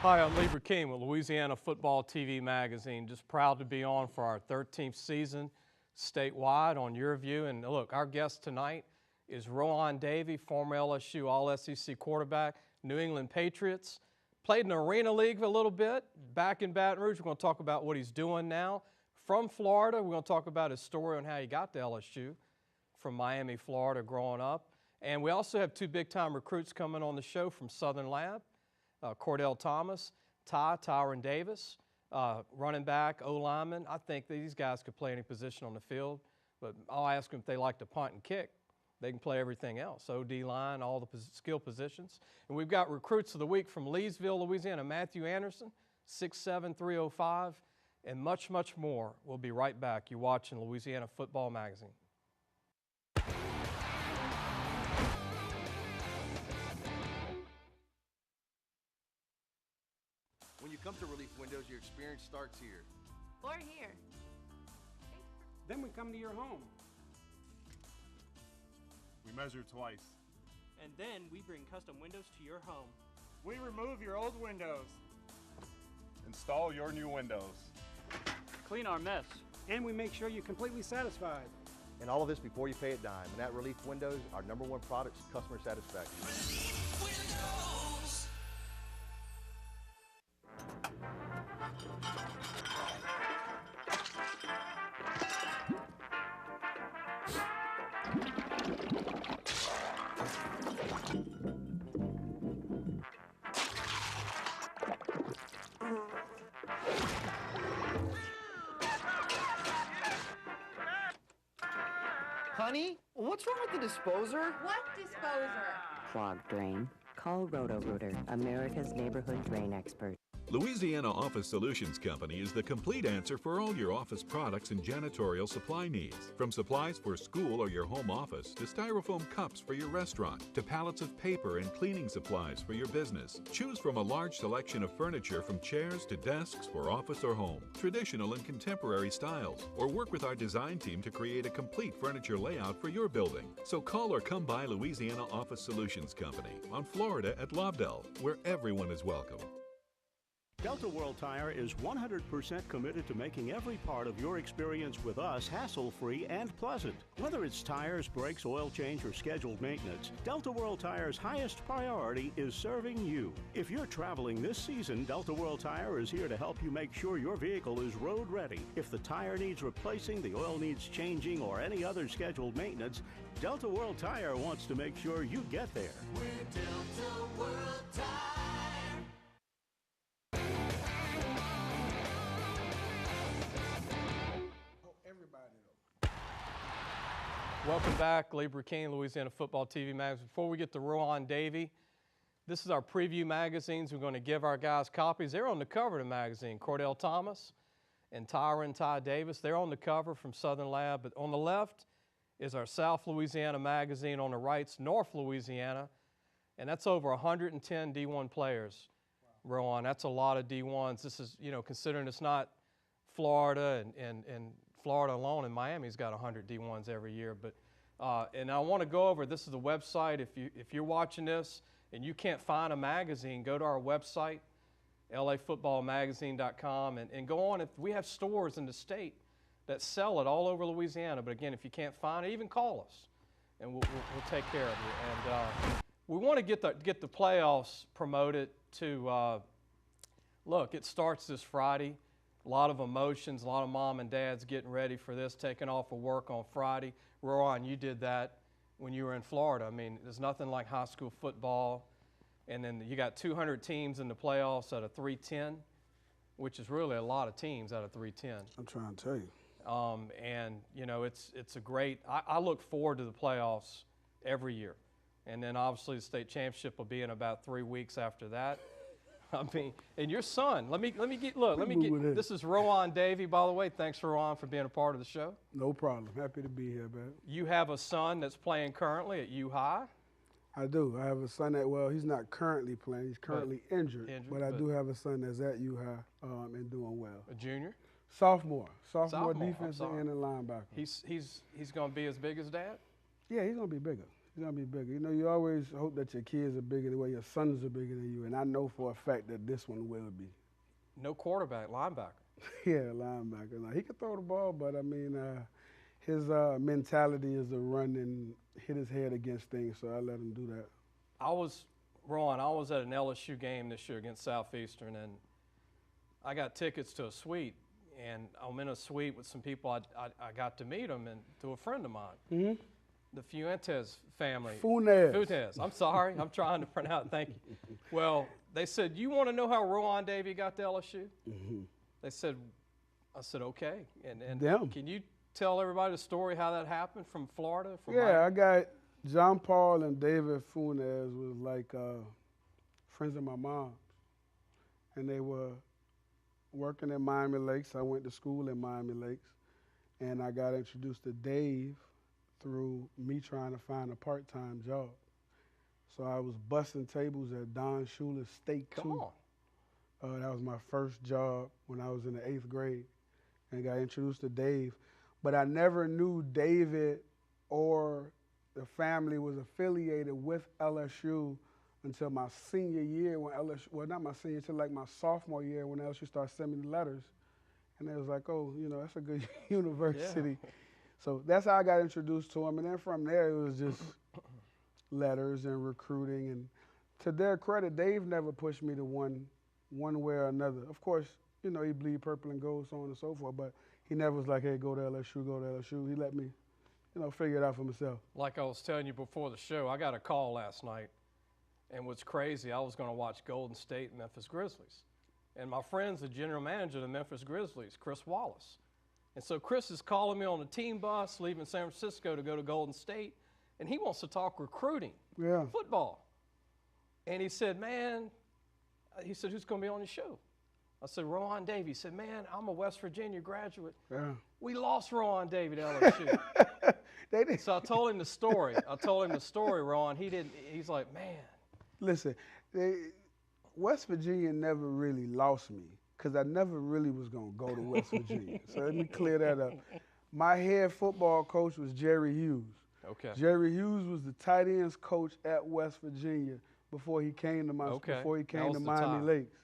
Hi, I'm Lee Brecheen with Louisiana Football TV magazine. Just proud to be on for our 13th season statewide on Your View. And look, our guest tonight is Rohan Davey, former LSU All-SEC quarterback, New England Patriots. Played in the Arena League a little bit, back in Baton Rouge. We're going to talk about what he's doing now. From Florida, we're going to talk about his story on how he got to LSU from Miami, Florida, growing up. And we also have two big-time recruits coming on the show from Southern Lab. Kardell Thomas, Tyrion Davis, running back, O-lineman. I think these guys could play any position on the field, but I'll ask them if they like to punt and kick. They can play everything else, O-D line, all the skill positions. And we've got recruits of the week from Leesville, Louisiana, Matthew Anderson, 6'7", 305, and much, much more. We'll be right back. You're watching Louisiana Football Magazine. When you come to Relief Windows, your experience starts here. Or here. Then we come to your home. We measure twice. And then we bring custom windows to your home. We remove your old windows. Install your new windows. Clean our mess. And we make sure you're completely satisfied. And all of this before you pay a dime. And at Relief Windows, our #1 product is customer satisfaction. Relief Windows. Honey, what's wrong with the disposer? What disposer? Clogged drain? Call Roto-Rooter, America's neighborhood drain expert. Louisiana Office Solutions Company is the complete answer for all your office products and janitorial supply needs. From supplies for school or your home office, to styrofoam cups for your restaurant, to pallets of paper and cleaning supplies for your business. Choose from a large selection of furniture from chairs to desks for office or home, traditional and contemporary styles, or work with our design team to create a complete furniture layout for your building. So call or come by Louisiana Office Solutions Company on Florida at Lobdell, where everyone is welcome. Delta World Tire is 100% committed to making every part of your experience with us hassle-free and pleasant. Whether it's tires, brakes, oil change, or scheduled maintenance, Delta World Tire's highest priority is serving you. If you're traveling this season, Delta World Tire is here to help you make sure your vehicle is road ready. If the tire needs replacing, the oil needs changing, or any other scheduled maintenance, Delta World Tire wants to make sure you get there. We're Delta World Tire. Welcome back, Lee Brecheen, Louisiana Football TV magazine. Before we get to Rohan Davey, this is our preview magazines. We're going to give our guys copies. They're on the cover of the magazine. Kardell Thomas and Tyrion Davis. They're on the cover from Southern Lab. But on the left is our South Louisiana magazine. On the right's North Louisiana. And that's over 110 D1 players, Rohan. That's a lot of D1s. This is, you know, considering it's not Florida and Florida alone, and Miami's got 100 D1s every year. But and I want to go over, this is the website. If you're watching this and you can't find a magazine, go to our website, lafootballmagazine.com, and go on. If we have stores in the state that sell it all over Louisiana. But again, if you can't find it, even call us, and we'll take care of you. And we want to get the playoffs promoted to. Look, it starts this Friday. A lot of emotions, a lot of mom and dads getting ready for this, taking off of work on Friday. Rohan, you did that when you were in Florida. I mean, there's nothing like high school football. And then you got 200 teams in the playoffs out of 310, which is really a lot of teams out of 310. I'm trying to tell you. And, you know, it's a great – I look forward to the playoffs every year. And then obviously the state championship will be in about 3 weeks after that. I mean, and your son, let me get, this is Rohan Davey, by the way. Thanks, Rohan, for being a part of the show. No problem. Happy to be here, man. You have a son that's playing currently at U High? I do. I have a son that, well, he's not currently playing. He's currently injured, but I do have a son that's at U High and doing well. A junior? Sophomore defensive end and linebacker. He's going to be as big as Dad? Yeah, he's going to be bigger. He's gonna be bigger. You know, you always hope that your kids are bigger the way your sons are bigger than you, and I know for a fact that this one will be. No quarterback, linebacker. Yeah, linebacker. Now, he can throw the ball, but I mean, his mentality is to run and hit his head against things, so I let him do that. Ron, I was at an LSU game this year against Southeastern, and I got tickets to a suite, and I'm in a suite with some people I got to meet them and to a friend of mine. Mm-hmm. The Fuentes family. Fuentes. I'm sorry. I'm trying to pronounce. Thank you. Well, they said, you want to know how Rohan Davey got to LSU? Mm-hmm. They said, I said, okay. And Damn. Can you tell everybody the story how that happened from Florida? I got John Paul and David Fuentes was like friends of my mom's. And they were working in Miami Lakes. I went to school in Miami Lakes. And I got introduced to Dave through me trying to find a part-time job. So I was busting tables at Don Shula's Steak 2. Come on. That was my first job when I was in the 8th grade, and got introduced to Dave. But I never knew David or the family was affiliated with LSU until my senior year when LSU, well, not my senior, until like my sophomore year when LSU started sending me letters. And they was like, oh, you know, that's a good university. Yeah. So that's how I got introduced to him. And then from there, it was just letters and recruiting. And to their credit, Dave never pushed me to one way or another. Of course, you know, he bleed purple and gold, so on and so forth, but he never was like, hey, go to LSU, go to LSU. He let me, you know, figure it out for myself. Like I was telling you before the show, I got a call last night, and what's crazy, I was going to watch Golden State and Memphis Grizzlies. And my friend's the general manager of the Memphis Grizzlies, Chris Wallace. And so Chris is calling me on a team bus leaving San Francisco to go to Golden State, and he wants to talk recruiting, football. And he said, man, he said, who's going to be on the show? I said, Rohan Davey. He said, man, I'm a West Virginia graduate. Yeah. We lost Rohan Davey to LSU. They did. So I told him the story. Ron. He's like, man. Listen, West Virginia never really lost me because I never really was going to go to West Virginia. So let me clear that up. My head football coach was Jerry Hughes. Okay. Jerry Hughes was the tight ends coach at West Virginia before he came to Miami Lakes.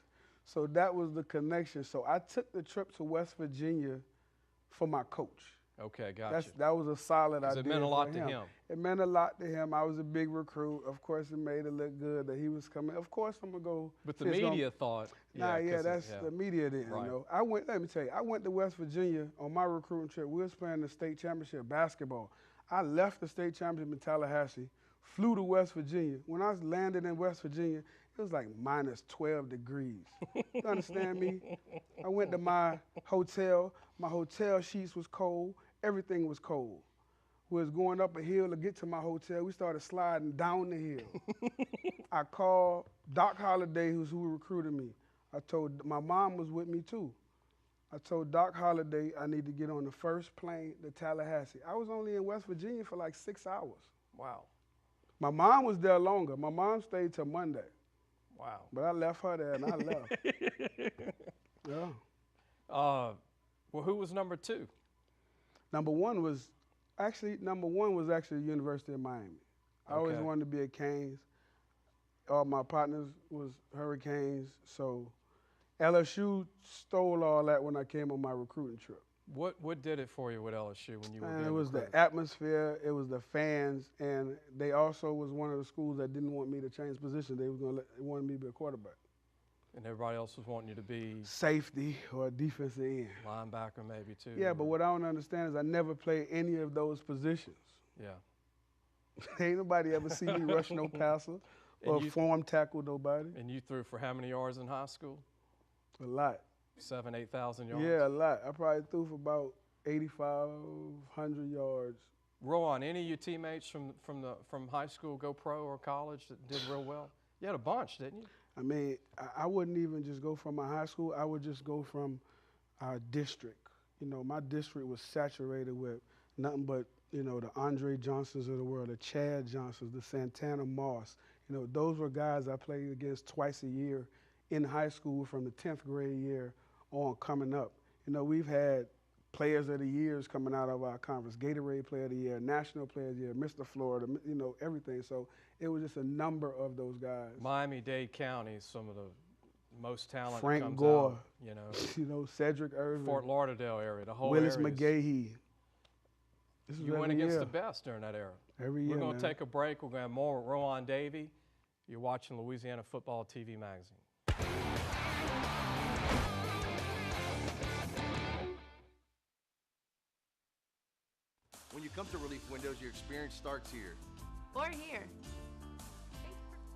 So that was the connection. So I took the trip to West Virginia for my coach. Okay, gotcha. That was a solid idea. It meant a lot to him. It meant a lot to him. I was a big recruit. Of course, it made it look good that he was coming. Of course, I'm going to go. But the media thought. The media didn't, right. You know. Let me tell you, I went to West Virginia on my recruiting trip. We was playing the state championship basketball. I left the state championship in Tallahassee, flew to West Virginia. When I landed in West Virginia, it was like minus 12 degrees. You understand me? I went to my hotel. My hotel sheets was cold. Everything was cold. We was going up a hill to get to my hotel. We started sliding down the hill. I called Doc Holliday, who recruited me. My mom was with me too. I told Doc Holliday I need to get on the first plane to Tallahassee. I was only in West Virginia for like 6 hours. Wow. My mom was there longer. My mom stayed till Monday. Wow. But I left her there and I left. Yeah. Well, who was number two? Number one was actually the University of Miami. I always wanted to be at Canes. All my partners was Hurricanes, so LSU stole all that when I came on my recruiting trip. What did it for you with LSU when you were It was the atmosphere, it was the fans, and they also was one of the schools that didn't want me to change position. They wanted me to be a quarterback. And everybody else was wanting you to be safety or defensive end. Linebacker maybe too. Yeah, but what I don't understand is I never played any of those positions. Yeah. Ain't nobody ever see me rush no passer or form tackle nobody. And you threw for how many yards in high school? A lot. 7,000 to 8,000 yards? Yeah, a lot. I probably threw for about 8,500 yards. Rohan, any of your teammates from high school go pro or college that did real well? You had a bunch, didn't you? I mean, I wouldn't even just go from my high school. I would just go from our district. You know, my district was saturated with nothing but, you know, the Andre Johnsons of the world, the Chad Johnsons, the Santana Moss. You know, those were guys I played against twice a year in high school from the 10th grade year on coming up. You know, we've had players of the years coming out of our conference. Gatorade Player of the Year, National Player of the Year, Mr. Florida, you know, everything. So it was just a number of those guys. Miami-Dade County is some of the most talent Frank comes Gore, out, you know. you know, Cedric Irvin, Fort Lauderdale area, the whole Willis area. McGahee. This is You went every against year. the best during that era. Every year, We're going to man. take a break. We're going to have more with Rohan Davey. You're watching Louisiana Football TV magazine. When you come to Relief Windows, your experience starts here. Or here.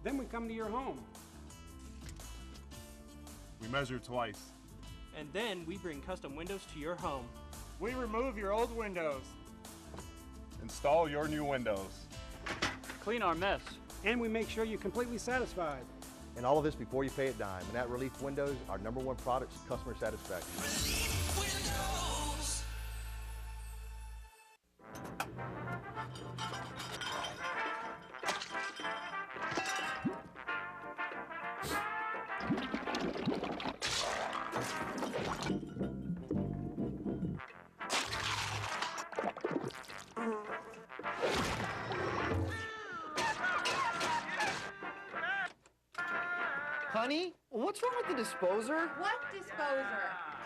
Then we come to your home. We measure twice. And then we bring custom windows to your home. We remove your old windows. Install your new windows. Clean our mess. And we make sure you're completely satisfied. And all of this before you pay a dime. And at Relief Windows, our #1 product is customer satisfaction. Relief Windows. Honey, what's wrong with the disposer? What disposer?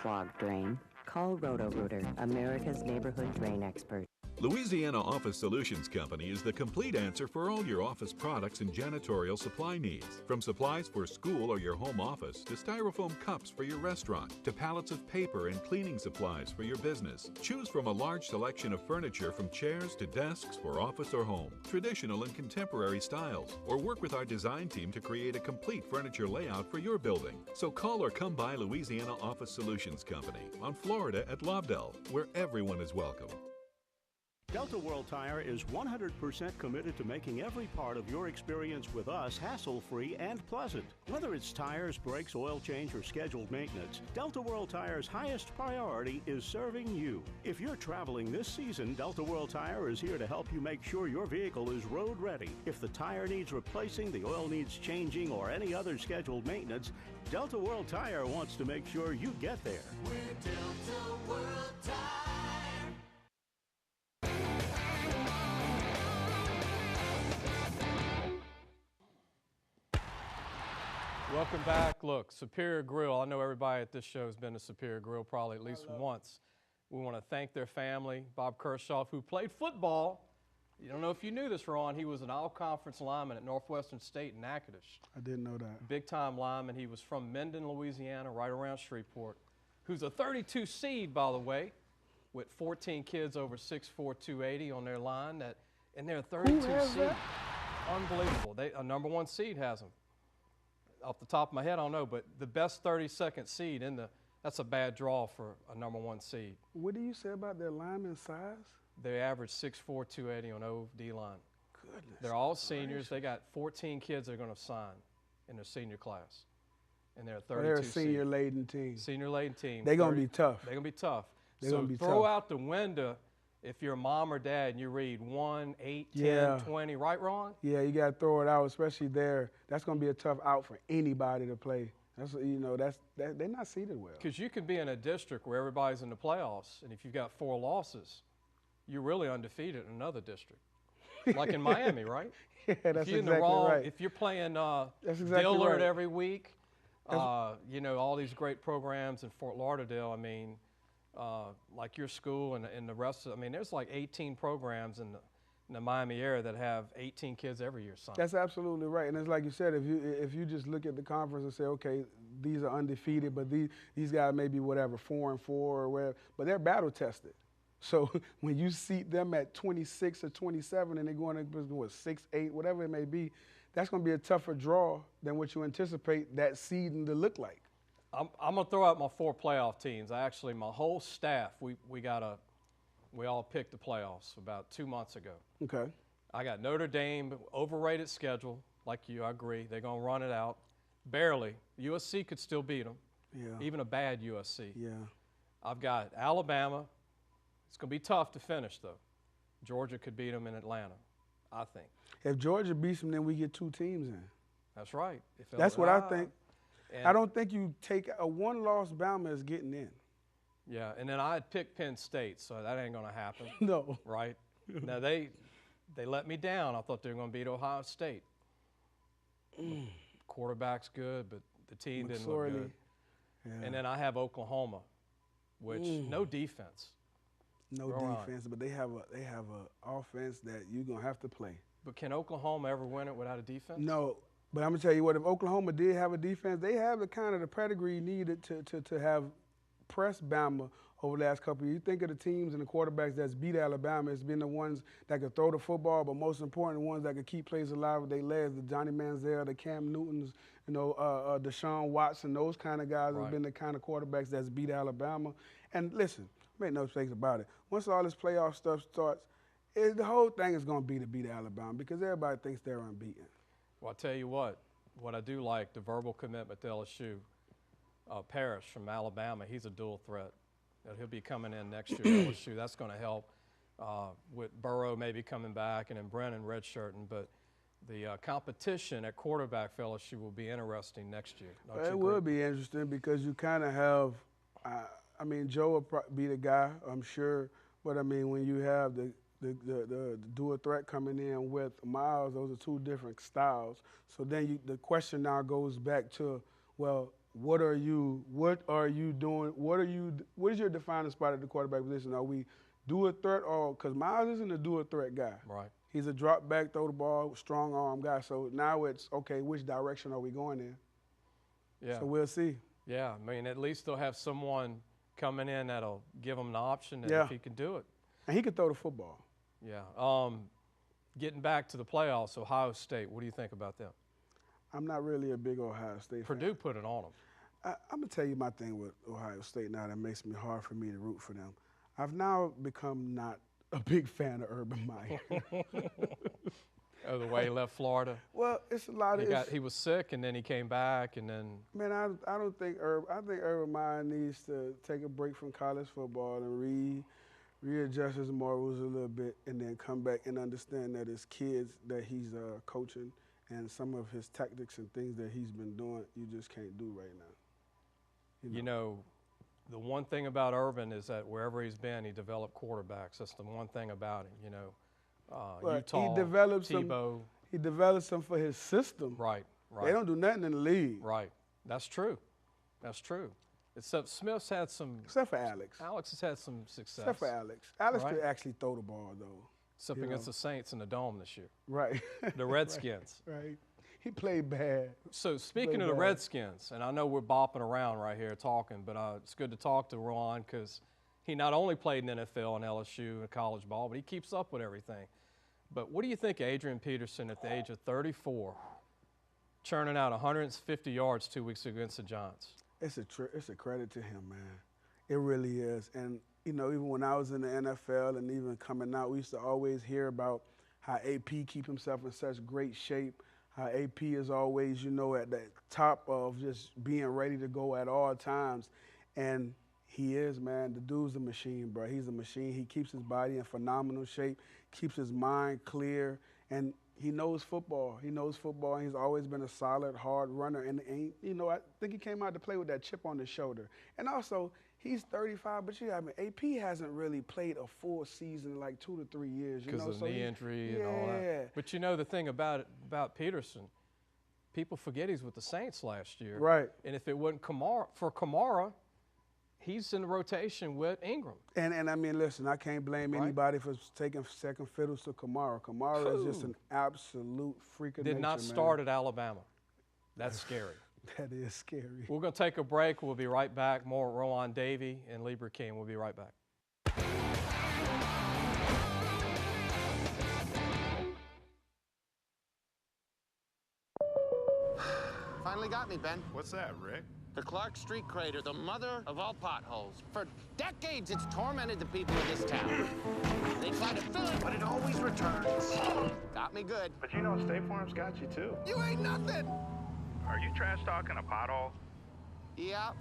Clogged drain? Call Roto-Rooter, America's neighborhood drain expert. Louisiana Office Solutions Company is the complete answer for all your office products and janitorial supply needs. From supplies for school or your home office, to styrofoam cups for your restaurant, to pallets of paper and cleaning supplies for your business. Choose from a large selection of furniture from chairs to desks for office or home, traditional and contemporary styles, or work with our design team to create a complete furniture layout for your building. So call or come by Louisiana Office Solutions Company on Florida at Lobdell, where everyone is welcome. Delta World Tire is 100% committed to making every part of your experience with us hassle-free and pleasant. Whether it's tires, brakes, oil change, or scheduled maintenance, Delta World Tire's highest priority is serving you. If you're traveling this season, Delta World Tire is here to help you make sure your vehicle is road ready. If the tire needs replacing, the oil needs changing, or any other scheduled maintenance, Delta World Tire wants to make sure you get there. We're Delta World Tire. Welcome back. Look, Superior Grill. I know everybody at this show has been to Superior Grill probably at least once. We want to thank their family, Bob Kershaw, who played football. You don't know if you knew this, Ron. He was an all-conference lineman at Northwestern State in Natchitoches. I didn't know that. Big-time lineman. He was from Mendon, Louisiana, right around Shreveport, who's a 32 seed, by the way, with 14 kids over 6'4", 280 on their line. And they're a 32 seed. That? Unbelievable. A #1 seed has them. Off the top of my head, I don't know, but the best 32nd seed that's a bad draw for a #1 seed. What do you say about their lineman size? They average 6'4", 280 on O.D. line. Goodness. They're all seniors. They got 14 kids they're going to sign in their senior class. And they're a 32 They're a seed. senior-laden team. Senior-laden team. They're going to be tough. They're going to be tough. They're so gonna be throw tough. out the window if you're a mom or dad and you read 1, 8, 10, Yeah. 20. Right, Ron? Yeah, you got to throw it out, especially there. That's going to be a tough out for anybody to play. That's they're not seeded well. Because you could be in a district where everybody's in the playoffs, and if you've got 4 losses, you're really undefeated in another district. Like in Miami, right? Yeah, that's if you're exactly in the wrong, right. If you're playing That's exactly Dillard right. every week, you know, all these great programs in Fort Lauderdale, I mean, like your school and the rest of, I mean, there's like 18 programs in the Miami area that have 18 kids every year signed. That's absolutely right. And it's like you said, if you just look at the conference and say, okay, these are undefeated, but these guys may be whatever, 4-4 or whatever, but they're battle tested. So when you seat them at 26 or 27 and they're going to 6, 8, whatever it may be, that's going to be a tougher draw than what you anticipate that seeding to look like. I'm going to throw out my 4 playoff teams. My whole staff, we all picked the playoffs about 2 months ago. Okay. I got Notre Dame, overrated schedule, like you, I agree. They're going to run it out. Barely. USC could still beat them. Yeah. Even a bad USC. Yeah. I've got Alabama. It's going to be tough to finish, though. Georgia could beat them in Atlanta, I think. If Georgia beats them, then we get 2 teams in. That's right. That's what I think. I don't think you take a one-loss Bama is getting in. Yeah, and then I had picked Penn State, so that ain't going to happen. No. Right? Now, they let me down. I thought they were going to beat Ohio State. Quarterback's good, but the team didn't look good. Yeah. And then I have Oklahoma, which no defense. No defense, but they have a offense that you're going to have to play. But can Oklahoma ever win it without a defense? No, but I'm going to tell you what, if Oklahoma did have a defense, they have the kind of the pedigree needed to have pressed Bama over the last couple of years. You think of the teams and the quarterbacks that's beat Alabama, it's been the ones that could throw the football, but most important, the ones that could keep plays alive with their legs, the Johnny Manziel, the Cam Newtons, Deshaun Watson, those kind of guys have been the kind of quarterbacks that's beat Alabama. And listen, make no mistakes about it. Once all this playoff stuff starts, the whole thing is going to be to beat Alabama because everybody thinks they're unbeaten. Well, I'll tell you what I do like, the verbal commitment to LSU. Parrish from Alabama, he's a dual threat. He'll be coming in next year at LSU. That's going to help with Burrow maybe coming back and then Brennan redshirting. But the competition at quarterback for LSU will be interesting next year. It will be interesting because you kind of have, Joe will be the guy, I'm sure. But, when you have the dual threat coming in with Miles, those are two different styles. So then the question now goes back to, well, what are you doing? What is your defining spot at the quarterback position? Are we dual threat or because Miles isn't a dual threat guy. Right. He's a drop back, throw the ball, strong arm guy. So now it's okay, which direction are we going in? Yeah. So we'll see. Yeah, at least they'll have someone coming in that'll give him the option if he can do it. And he can throw the football. Yeah. Getting back to the playoffs, Ohio State, what do you think about them? I'm not really a big Ohio State fan. Purdue put it on them. I'm going to tell you my thing with Ohio State now that makes me hard for me to root for them. I've now become not a big fan of Urban Meyer. Oh, the way he left Florida? Well, it's a lot of he was sick, and then he came back, and then – Man, I don't think I think Urban Meyer needs to take a break from college football and readjust his morals a little bit and then come back and understand that his kids that he's coaching and some of his tactics and things that he's been doing, you just can't do right now. You know, the one thing about Urban is that wherever he's been, he developed quarterbacks. That's the one thing about him, you know. Utah, Tebow. He develops them for his system. Right. They don't do nothing in the league. Right. That's true. Except Smith's had some. Except for Alex. Alex has had some success. Except for Alex. Alex could actually throw the ball, though. Except against the Saints in the Dome this year. Right. The Redskins. Right. He played bad. So speaking of the Redskins, and I know we're bopping around right here talking, but it's good to talk to Rohan because he not only played in NFL and LSU and college ball, but he keeps up with everything. But what do you think of Adrian Peterson at the age of 34, churning out 150 yards 2 weeks ago against the Giants? It's a credit to him, man. It really is. And, you know, even when I was in the NFL and even coming out, we used to always hear about how AP keep himself in such great shape, how AP is always, you know, at the top of just being ready to go at all times. And he is, man. The dude's a machine, bro. He's a machine. He keeps his body in phenomenal shape, keeps his mind clear, and he knows football. He knows football, and he's always been a solid, hard runner. And you know, I think he came out to play with that chip on his shoulder. And also, he's 35, but AP hasn't really played a full season in like 2 to 3 years. Because of knee injury and all that. But you know the thing about Peterson, people forget he's with the Saints last year. Right. And if it wasn't Kamara, he's in the rotation with Ingram. And I mean, listen, I can't blame anybody for taking second fiddles to Kamara. Kamara is just an absolute freak of nature, Did not start at Alabama. That's scary. That is scary. We're going to take a break. We'll be right back. More Rohan Davey and Lee Brecheen. We'll be right back. Finally got me, Ben. What's that, Rick? The Clark Street crater, the mother of all potholes. For decades, it's tormented the people of this town. They try to fill it, but it always returns. Got me good. But you know State Farm's got you, too. You ain't nothing! Are you trash talking a pothole? Yeah.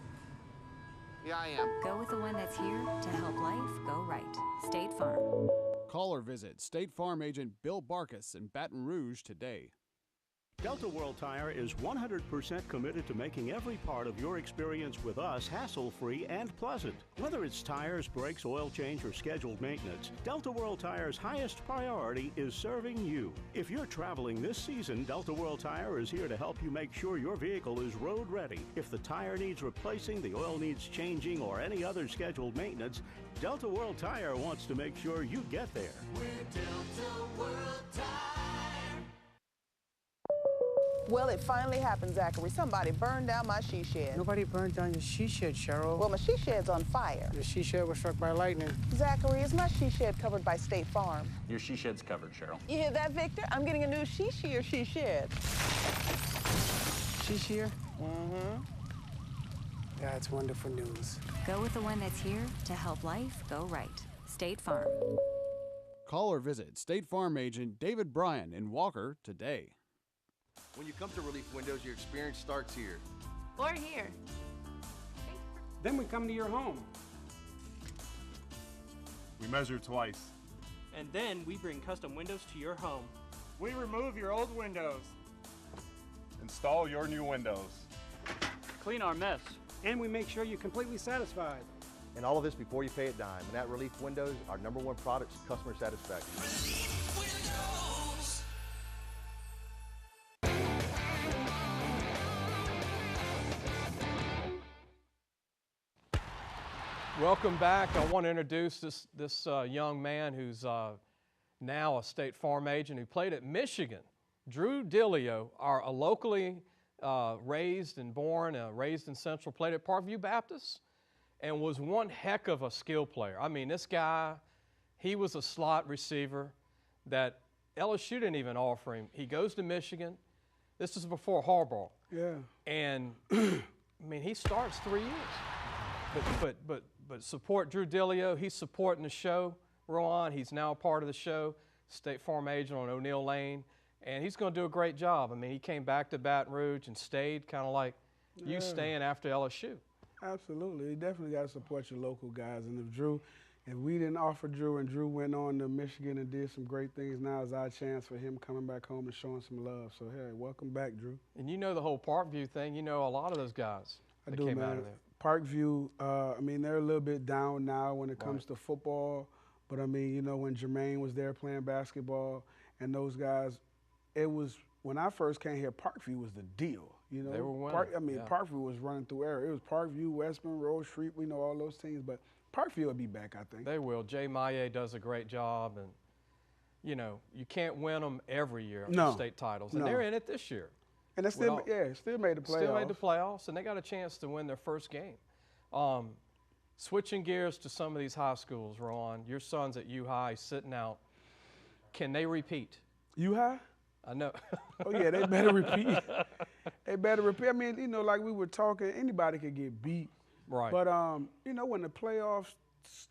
Yeah, I am. Go with the one that's here to help life go right. State Farm. Call or visit State Farm agent Bill Barkus in Baton Rouge today. Delta World Tire is 100% committed to making every part of your experience with us hassle-free and pleasant. Whether it's tires, brakes, oil change, or scheduled maintenance, Delta World Tire's highest priority is serving you. If you're traveling this season, Delta World Tire is here to help you make sure your vehicle is road ready. If the tire needs replacing, the oil needs changing, or any other scheduled maintenance, Delta World Tire wants to make sure you get there. We're Delta World Tire. Well, it finally happened, Zachary. Somebody burned down my she shed. Nobody burned down your she shed, Cheryl. Well, my she shed's on fire. Your she shed was struck by lightning. Zachary, is my she shed covered by State Farm? Your she shed's covered, Cheryl. You hear that, Victor? I'm getting a new she shed. She shear? Mm-hmm. That's wonderful news. Go with the one that's here to help life go right. State Farm. Call or visit State Farm agent David Bryan in Walker today. When you come to Relief Windows, your experience starts here. Or here. Then we come to your home. We measure twice. And then we bring custom windows to your home. We remove your old windows. Install your new windows. Clean our mess. And we make sure you're completely satisfied. And all of this before you pay a dime. And at Relief Windows, our #1 product is customer satisfaction. Relief Windows. Welcome back. I want to introduce this young man who's now a State Farm agent who played at Michigan. Drew Dillio, a locally raised and born, raised in Central, played at Parkview Baptist and was one heck of a skill player. I mean, this guy, he was a slot receiver that LSU didn't even offer him. He goes to Michigan. This is before Harbaugh. Yeah. And, I mean, he starts 3 years. But support Drew Dillio. He's supporting the show, Rohan. He's now a part of the show, State Farm agent on O'Neill Lane. And he's going to do a great job. I mean, he came back to Baton Rouge and stayed kind of like you staying after LSU. Absolutely. You definitely got to support your local guys. And if we didn't offer Drew and Drew went on to Michigan and did some great things, now is our chance for him coming back home and showing some love. So, hey, welcome back, Drew. And you know the whole Parkview thing. You know a lot of those guys that came out of there. Parkview, I mean, they're a little bit down now when it comes to football. But, I mean, you know, when Jermaine was there playing basketball and those guys, it was, when I first came here, Parkview was the deal. You know, they were winning. Parkview was running through air. It was Parkview, Westman, Rose Street, we know all those teams. But Parkview will be back, I think. They will. Jay Maye does a great job. And, you know, you can't win them every year, state titles. And they're in it this year. And they still made the playoffs. Still made the playoffs, and they got a chance to win their first game. Switching gears to some of these high schools, Ron, your son's at U-High sitting out. Can they repeat? U-High? I know. Oh, yeah, they better repeat. They better repeat. I mean, you know, like we were talking, anybody could get beat. Right. But, you know, when the playoffs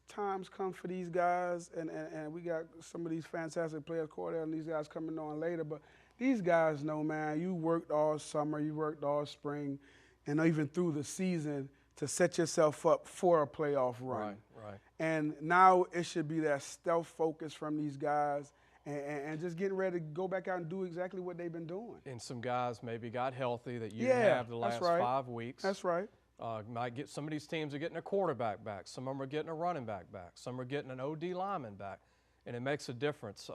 times come for these guys, and we got some of these fantastic players, Kardell and these guys coming on later, but these guys know, man, you worked all summer, you worked all spring, and even through the season to set yourself up for a playoff run. Right. And now it should be that stealth focus from these guys and just getting ready to go back out and do exactly what they've been doing. And some guys maybe got healthy that you didn't have the last 5 weeks. That's right. Might get some of these teams are getting a quarterback back. Some of them are getting a running back back. Some are getting an OD lineman back. And it makes a difference.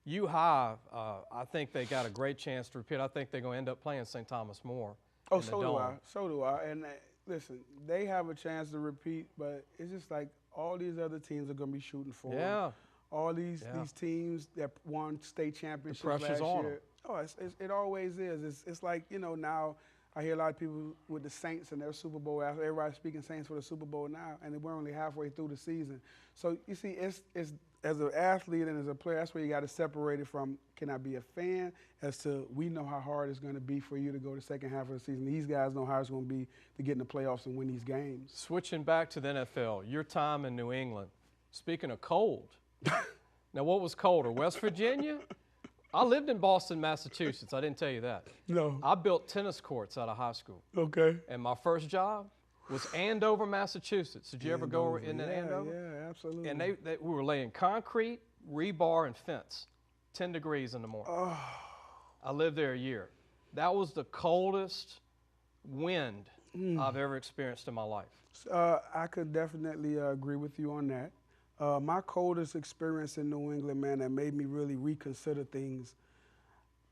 U-High, I think they got a great chance to repeat. I think they're going to end up playing St. Thomas more. Oh, so do I. So do I. And listen, they have a chance to repeat, but it's just like all these other teams are going to be shooting for them. All these teams that won state championships last year. Oh, it always is. It's like, you know, now I hear a lot of people with the Saints and their Super Bowl. Everybody's speaking Saints for the Super Bowl now, and we're only halfway through the season. So, you see, it's as an athlete and as a player, that's where you got to separate it from, can I be a fan, as to we know how hard it's going to be for you to go the second half of the season. These guys know how it's going to be to get in the playoffs and win these games. Switching back to the NFL, your time in New England. Speaking of cold, now what was colder, West Virginia? I lived in Boston, Massachusetts. I didn't tell you that. No. I built tennis courts out of high school. Okay. And my first job was Andover, Massachusetts. Did you ever go in Andover? Yeah, absolutely. And we were laying concrete, rebar, and fence, 10 degrees in the morning. Oh. I lived there a year. That was the coldest wind I've ever experienced in my life. I could definitely agree with you on that. My coldest experience in New England, man, that made me really reconsider things.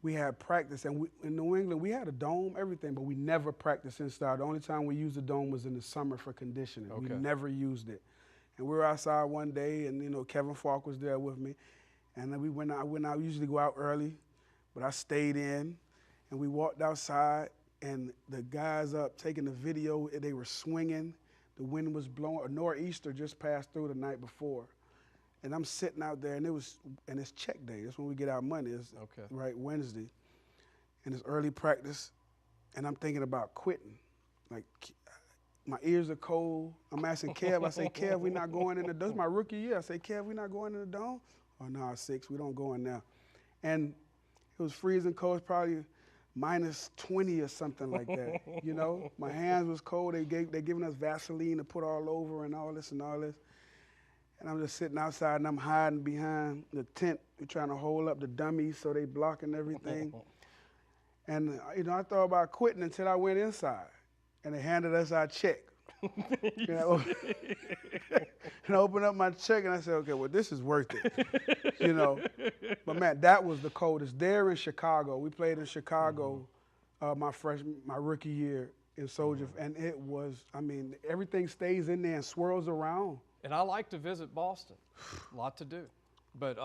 We had practice, and in New England, we had a dome, everything, but we never practiced inside. The only time we used the dome was in the summer for conditioning. Okay. We never used it. And we were outside one day, and, you know, Kevin Falk was there with me. And then we went out. I usually go out early, but I stayed in, and we walked outside, and the guys up taking the video, they were swinging. The wind was blowing. A nor'easter just passed through the night before. And I'm sitting out there, and it's check day. That's when we get our money. It's right Wednesday, and it's early practice, and I'm thinking about quitting. Like, my ears are cold. I'm asking Kev. I say, Kev, we not going in the dome. This is my rookie year. I say, Kev, we not going in the dome. Oh no, it's 6. We don't go in now. And it was freezing cold. It's probably -20 or something like that. You know, my hands was cold. They giving us Vaseline to put all over and all this and all this. And I'm just sitting outside, and I'm hiding behind the tent. We're trying to hold up the dummies so they blocking everything. And, you know, I thought about quitting until I went inside, and they handed us our check. You know? And I opened up my check, and I said, okay, well, this is worth it, you know. But, man, that was the coldest. There in Chicago, we played in Chicago my rookie year in Soldier, and it was, I mean, everything stays in there and swirls around. And I like to visit Boston. A lot to do. But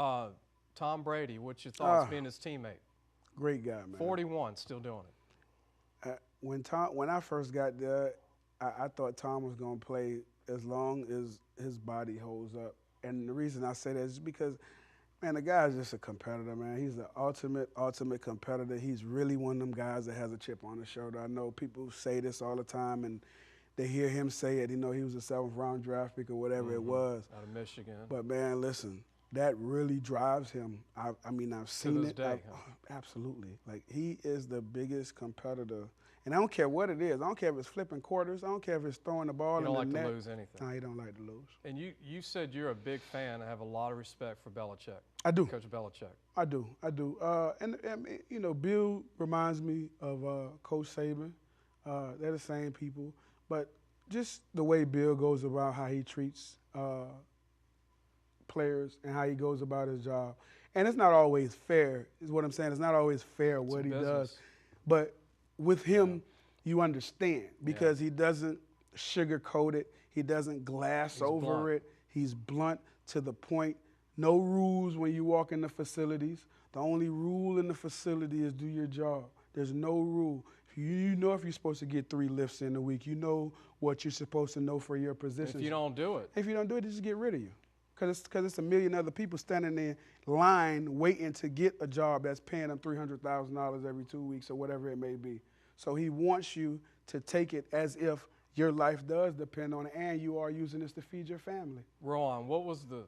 Tom Brady, what's your thoughts being his teammate? Great guy, man. 41, still doing it. When I first got there, I thought Tom was going to play as long as his body holds up. And the reason I say that is because, man, the guy's just a competitor, man. He's the ultimate competitor. He's really one of them guys that has a chip on his shoulder. I know people say this all the time, and they hear him say it. You know, he was a 7th-round draft pick or whatever it was. Out of Michigan. But, man, listen, that really drives him. I mean, I've seen it. Absolutely. Like, he is the biggest competitor. And I don't care what it is. I don't care if it's flipping quarters. I don't care if it's throwing the ball in the net. You don't like to lose anything. No, he don't like to lose. And you said you're a big fan. I have a lot of respect for Belichick. I do. Coach Belichick. I do. And you know, Bill reminds me of Coach Saban. They're the same people. But just the way Bill goes about how he treats players and how he goes about his job. And it's not always fair, is what I'm saying. It's not always fair what he does. But with him, you understand because he doesn't sugarcoat it. He doesn't glass over it. He's blunt to the point. No rules when you walk in the facilities. The only rule in the facility is do your job. There's no rule. You know if you're supposed to get 3 lifts in a week. You know what you're supposed to know for your position. If you don't do it. If you don't do it, they just get rid of you. Because it's a million other people standing in line waiting to get a job that's paying them $300,000 every 2 weeks or whatever it may be. So he wants you to take it as if your life does depend on it and you are using this to feed your family. Rohan, what was the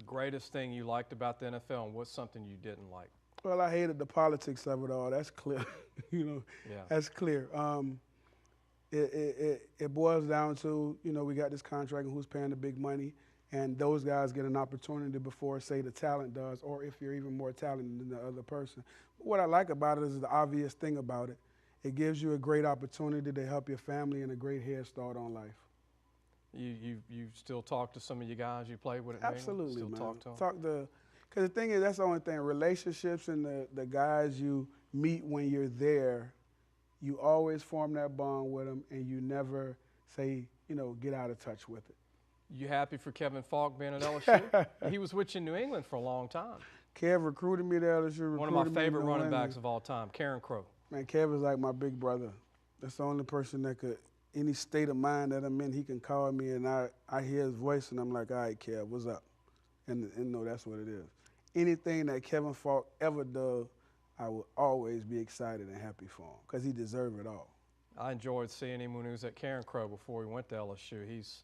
greatest thing you liked about the NFL and what's something you didn't like? Well, I hated the politics of it all. That's clear. You know, that's clear. It boils down to, you know, we got this contract and who's paying the big money. And those guys get an opportunity before, say, the talent does, or if you're even more talented than the other person. But what I like about it is the obvious thing about it. It gives you a great opportunity to help your family and a great head start on life. You still talk to some of your guys you played with at Absolutely, England? man. Still talk to them? Because the thing is, that's the only thing. Relationships and the guys you meet when you're there, you always form that bond with them, and you never say, you know, get out of touch with it. You happy for Kevin Falk being at LSU? He was with you in New England for a long time. Kev recruited me to LSU. One of my favorite running backs of all time, Karen Crow. Man, Kev is like my big brother. That's the only person that could, any state of mind that I'm in, he can call me and I hear his voice and I'm like, all right, Kev, what's up? And no, that's what it is. Anything that Kevin Falk ever does, I will always be excited and happy for him because he deserves it all. I enjoyed seeing him when he was at Karen Crow before he went to LSU. He's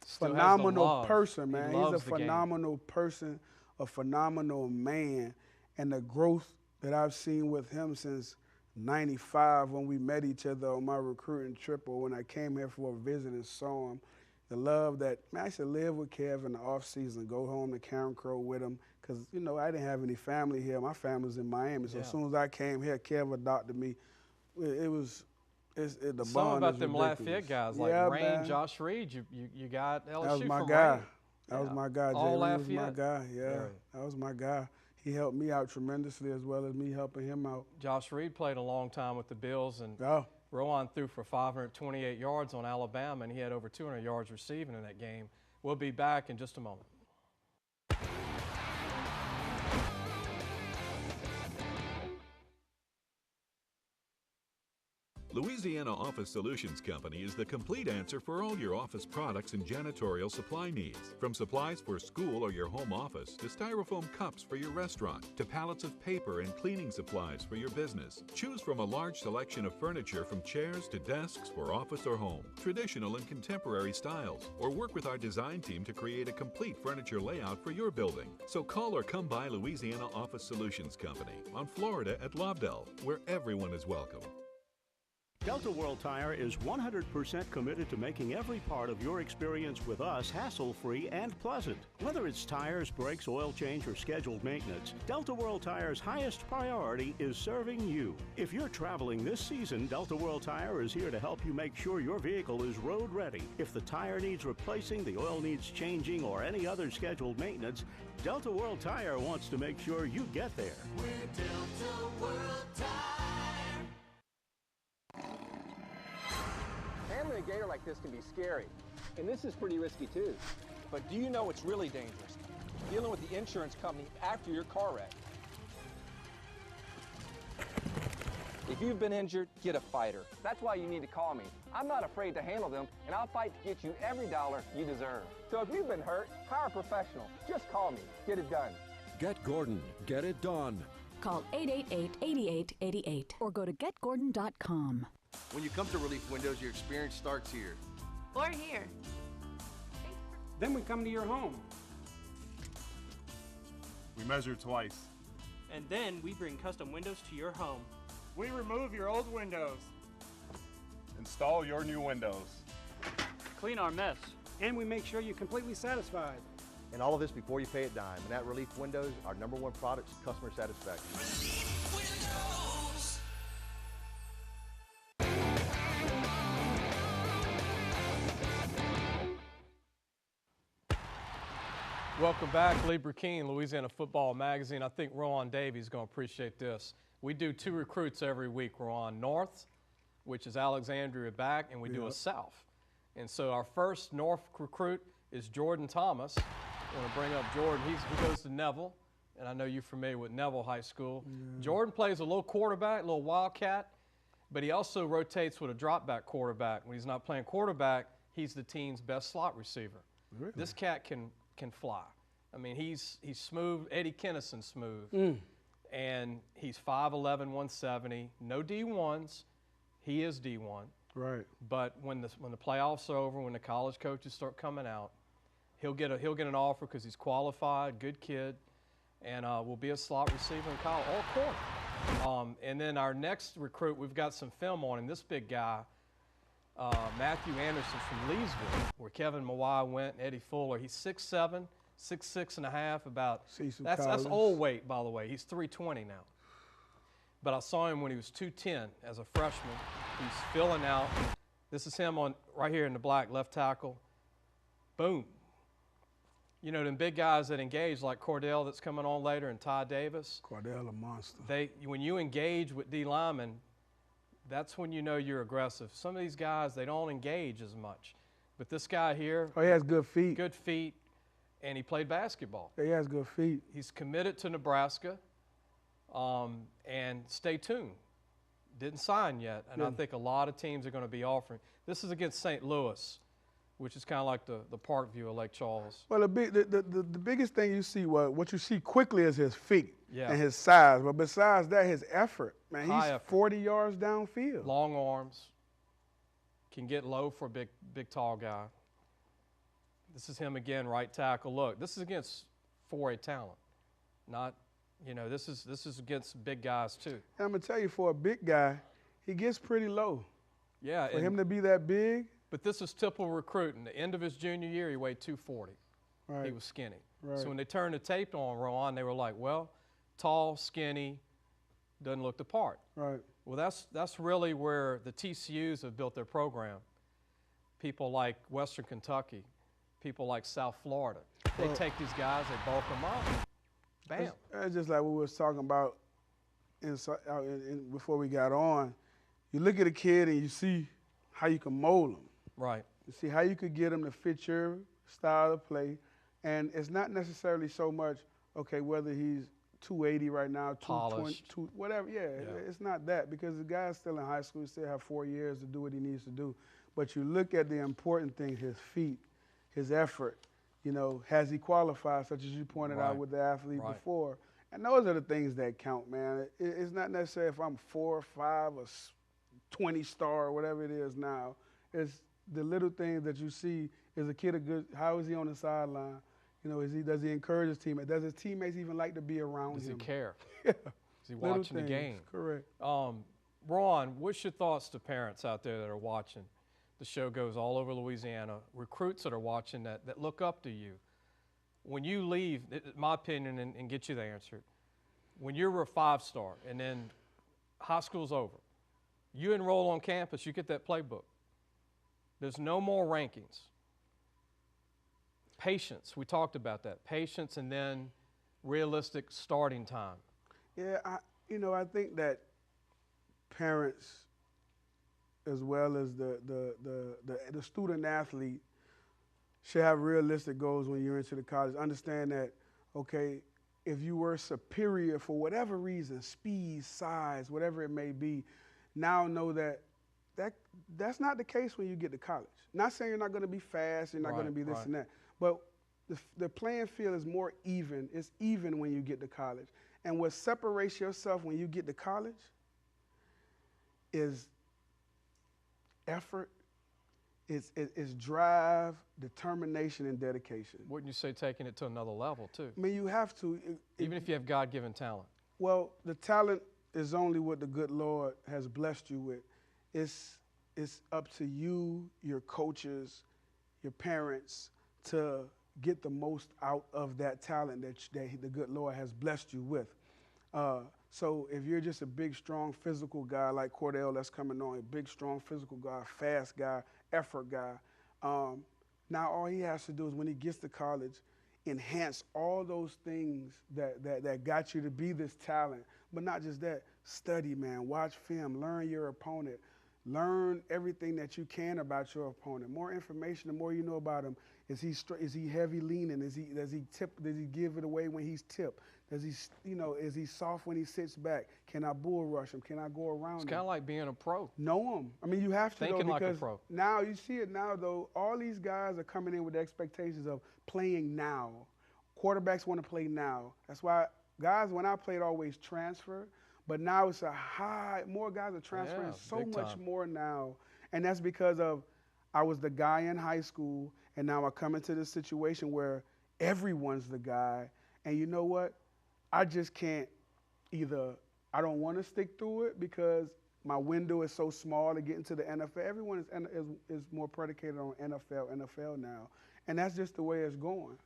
phenomenal person, man. He's a phenomenal person, a phenomenal man, and the growth that I've seen with him since '95 when we met each other on my recruiting trip or when I came here for a visit and saw him. The love that, man, I should live with Kev in the off season, go home to Karen Crow with him because, you know, I didn't have any family here. My family was in Miami. So as soon as I came here, Kev adopted me. The Something bond about is them ridiculous. Lafayette guys like Rain, man. Josh Reed. You got LSU That was my from guy. Rain. That was my guy. All Jay Reed was my Lafayette. guy. Yeah, that was my guy. He helped me out tremendously as well as me helping him out. Josh Reed played a long time with the Bills, and Rohan threw for 528 yards on Alabama, and he had over 200 yards receiving in that game. We'll be back in just a moment. Louisiana Office Solutions Company is the complete answer for all your office products and janitorial supply needs. From supplies for school or your home office, to styrofoam cups for your restaurant, to pallets of paper and cleaning supplies for your business. Choose from a large selection of furniture from chairs to desks for office or home, traditional and contemporary styles, or work with our design team to create a complete furniture layout for your building. So call or come by Louisiana Office Solutions Company on Florida at Lobdell, where everyone is welcome. Delta World Tire is 100% committed to making every part of your experience with us hassle-free and pleasant. Whether it's tires, brakes, oil change, or scheduled maintenance, Delta World Tire's highest priority is serving you. If you're traveling this season, Delta World Tire is here to help you make sure your vehicle is road ready. If the tire needs replacing, the oil needs changing, or any other scheduled maintenance, Delta World Tire wants to make sure you get there. We're Delta World Tire. Handling a gator like this can be scary, and this is pretty risky too. But do you know what's really dangerous? Dealing with the insurance company after your car wreck. If you've been injured, get a fighter. That's why you need to call me. I'm not afraid to handle them, and I'll fight to get you every dollar you deserve. So if you've been hurt, hire a professional. Just call me. Get it done. Get Gordon. Get it done. Call 888-8888 or go to getgordon.com. When you come to Relief Windows, your experience starts here. Or here. Then we come to your home. We measure twice. And then we bring custom windows to your home. We remove your old windows. Install your new windows. Clean our mess. And we make sure you're completely satisfied. And all of this before you pay a dime. And at Relief Windows, our #1 product is customer satisfaction. Relief Windows. Welcome back, Lee Brecheen, Louisiana Football Magazine. I think Rohan Davey is going to appreciate this. We do 2 recruits every week. We're on North, which is Alexandria back, and we do a South. And so our first North recruit is Jordan Thomas. I want to bring up Jordan. He goes to Neville, and I know you're familiar with Neville High School. Jordan plays a little quarterback, a little wildcat, but he also rotates with a drop back quarterback. When he's not playing quarterback, he's the team's best slot receiver. Really? This cat can fly. I mean, he's smooth, Eddie Kennison smooth. And he's 5'11", 170, no D1s. He is D1. Right. But when the playoffs are over, when the college coaches start coming out, he'll get an offer because he's qualified, good kid, and will be a slot receiver in college or corner. And then our next recruit, we've got some film on him. This big guy, Matthew Anderson from Leesville, where Kevin Mawai went, and Eddie Fuller. He's 6'7", 6'6 and a half, about that's old weight, by the way. He's 320 now. But I saw him when he was 210 as a freshman. He's filling out. This is him on right here in the black, left tackle. Boom. You know, them big guys that engage, like Kardell that's coming on later and Ty Davis. Kardell a monster. When you engage with D linemen, that's when you know you're aggressive. Some of these guys, they don't engage as much. But this guy here. Oh, he has good feet. Good feet, and he played basketball. Yeah, he has good feet. He's committed to Nebraska, and stay tuned. Didn't sign yet, and I think a lot of teams are going to be offering. This is against St. Louis, which is kind of like the park view of Lake Charles. Well, the biggest thing you see, what you see quickly is his feet Yeah. and his size. But besides that, his effort. Man, High he's effort. 40 yards downfield. Long arms, can get low for a big, tall guy. This is him again, right tackle. Look, this is against 4A talent, not, you know, this is against big guys too. And I'm going to tell you, for a big guy, he gets pretty low. Yeah. For him to be that big. But this is typical recruiting. The end of his junior year, he weighed 240. Right. He was skinny. Right. So when they turned the tape on Rohan, they were like, well, tall, skinny, doesn't look the part. Right. Well, that's really where the TCUs have built their program. People like Western Kentucky, people like South Florida. They take these guys, they bulk them up. Bam. It's just like what we was talking about before we got on. You look at a kid and you see how you can mold them. Right. You see how you could get them to fit your style of play. And it's not necessarily so much, okay, whether he's 280 right now, 220, whatever. Yeah, it's not that, because the guy's still in high school, he still have 4 years to do what he needs to do. But you look at the important thing, his feet, his effort. You know, has he qualified, such as you pointed out with the athlete before? And those are the things that count, man. It's not necessarily if I'm 4 or 5 or 20 star or whatever it is now. It's the little things that you see. Is a kid a good? How is he on the sideline? You know, does he encourage his teammates? Does his teammates even like to be around him? Does he care? Yeah. Is he watching the game? Correct. Ron, what's your thoughts to parents out there that are watching? The show goes all over Louisiana. Recruits that are watching that look up to you. When you leave, my opinion, and get you the answer, when you're a 5-star and then high school's over, you enroll on campus, you get that playbook. There's no more rankings. Patience, we talked about that. Patience and then realistic starting time. Yeah, I think that parents, as well as the student athlete, should have realistic goals when you're into the college. Understand that, okay, if you were superior for whatever reason, speed, size, whatever it may be, now know that's not the case when you get to college. Not saying you're not going to be fast, you're not going to be this and that, but the playing field is more even. It's even when you get to college. And what separates yourself when you get to college is effort, it's drive, determination, and dedication. Wouldn't you say taking it to another level, too? I mean, you have to. Even if you have God-given talent. Well, the talent is only what the good Lord has blessed you with. It's up to you, your coaches, your parents, to get the most out of that talent that the good Lord has blessed you with. So if you're just a big, strong, physical guy like Kardell that's coming on, a big, strong, physical guy, fast guy, effort guy, now all he has to do is when he gets to college, enhance all those things that got you to be this talent. But not just that, study, man, watch film, learn your opponent, learn everything that you can about your opponent. More information, the more you know about him. Is he heavy leaning? Does he tip? Does he give it away when he's tipped? Does he, is he soft when he sits back? Can I bull rush him? Can I go around him? It's kind of like being a pro. Know him. I mean, you have to, Thinking though, like a because pro. now you see it now, though. All these guys are coming in with the expectations of playing now. Quarterbacks want to play now. That's why guys, when I played, always transfer. But now it's more guys are transferring so much more now. And that's because of I was the guy in high school, and now I come into this situation where everyone's the guy. And you know what? I just can't I don't want to stick through it because my window is so small to get into the NFL. Everyone is more predicated on NFL now. And that's just the way it's going.